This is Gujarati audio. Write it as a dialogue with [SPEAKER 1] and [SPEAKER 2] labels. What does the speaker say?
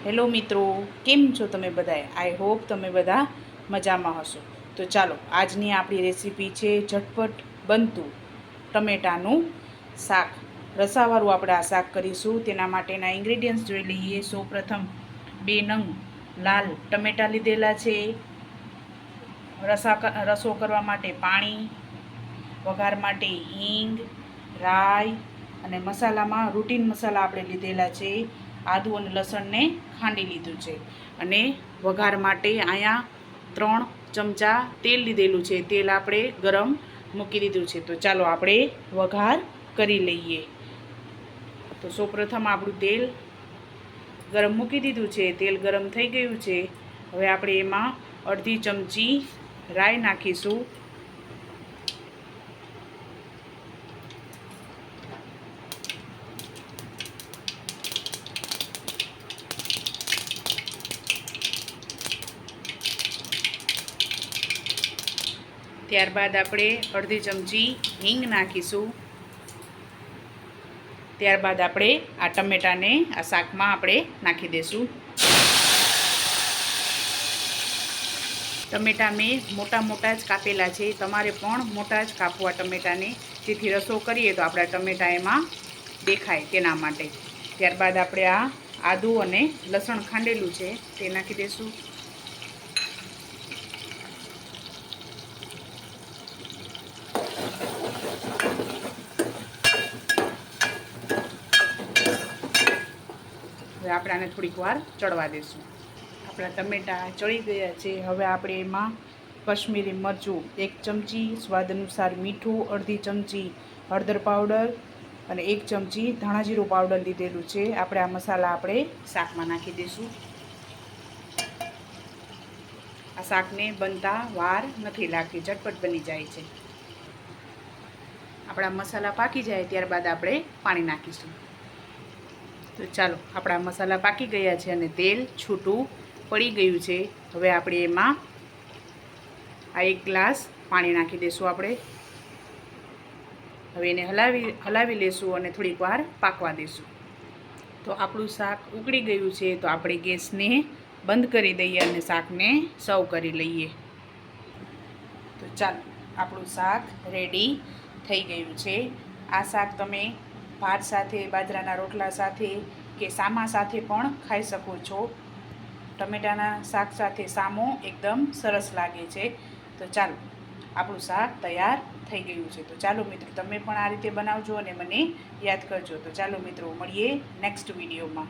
[SPEAKER 1] હેલો મિત્રો, કેમ છો તમે બધાએ? આઈ હોપ તમે બધા મજામાં હશો. તો ચાલો, આજની આપણી રેસીપી છે ઝટપટ બનતું ટમેટાનું શાક. રસાવાળું આપણે આ શાક કરીશું. તેના માટેના ઇન્ગ્રેડિયન્ટ્સ જોઈ લઈએ. સૌપ્રથમ 2 નંગ લાલ ટમેટા લીધેલા છે. રસો કરવા માટે પાણી, વઘાર માટે હિંગ, રાઈ અને મસાલામાં રૂટીન મસાલા આપણે લીધેલા છે. આદુ અને લસણને ખાંડી લીધું છે અને વઘાર માટે અહીંયા 3 ચમચા તેલ લીધેલું છે. તેલ આપણે ગરમ મૂકી દીધું છે. તો ચાલો આપણે વઘાર કરી લઈએ. તો સૌપ્રથમ આપણું તેલ ગરમ મૂકી દીધું છે. તેલ ગરમ થઈ ગયું છે. હવે આપણે એમાં અડધી ચમચી રાઈ નાખીશું. ત્યારબાદ આપણે અડધી ચમચી હિંગ નાખીશું. ત્યારબાદ આપણે આ ટમેટાને આ શાકમાં આપણે નાખી દઈશું. ટમેટા મેં મોટા મોટા જ કાપેલા છે. તમારે પણ મોટા જ કાપવા ટમેટાને, જેથી રસો કરીએ તો આપણા ટમેટા એમાં દેખાય તેના માટે. ત્યારબાદ આપણે આ આદુ અને લસણ ખાંડેલું છે તે નાખી દઈશું. હવે આપણે આને થોડીક વાર ચડવા દઈશું. આપણા ટમેટાં ચડી ગયા છે. હવે આપણે એમાં કશ્મીરી મરચું 1 ચમચી, સ્વાદ અનુસાર મીઠું, અડધી ચમચી હળદર પાવડર અને 1 ચમચી ધાણા જીરું પાવડર લીધેલું છે. આપણે આ મસાલા આપણે શાકમાં નાખી દઈશું. આ શાકને બનતા વાર નથી લાગતી, ઝટપટ બની જાય છે. આપણા મસાલા પાકી જાય ત્યારબાદ આપણે પાણી નાખીશું. તો ચાલો, આપણા મસાલા પાકી ગયા છે અને તેલ છૂટું પડી ગયું છે. હવે આપણે એમાં આ 1 ગ્લાસ પાણી નાખી દઈશું. આપણે હવે એને હલાવી લેશું અને થોડીક વાર પાકવા દઈશું. તો આપણું શાક ઉકળી ગયું છે. તો આપણે ગેસને બંધ કરી દઈએ અને શાકને સર્વ કરી લઈએ. તો ચાલો, આપણું શાક રેડી થઈ ગયું છે. આ શાક તમે ભાત સાથે, બાજરાના રોટલા સાથે કે સામા સાથે પણ ખાઈ શકો છો. ટમેટાના શાક સાથે સામો એકદમ સરસ લાગે છે. તો ચાલો, આપણું શાક તૈયાર થઈ ગયું છે. તો ચાલો મિત્રો, તમે પણ આ રીતે બનાવજો અને મને યાદ કરજો. તો ચાલો મિત્રો, મળીએ નેક્સ્ટ વિડીયોમાં.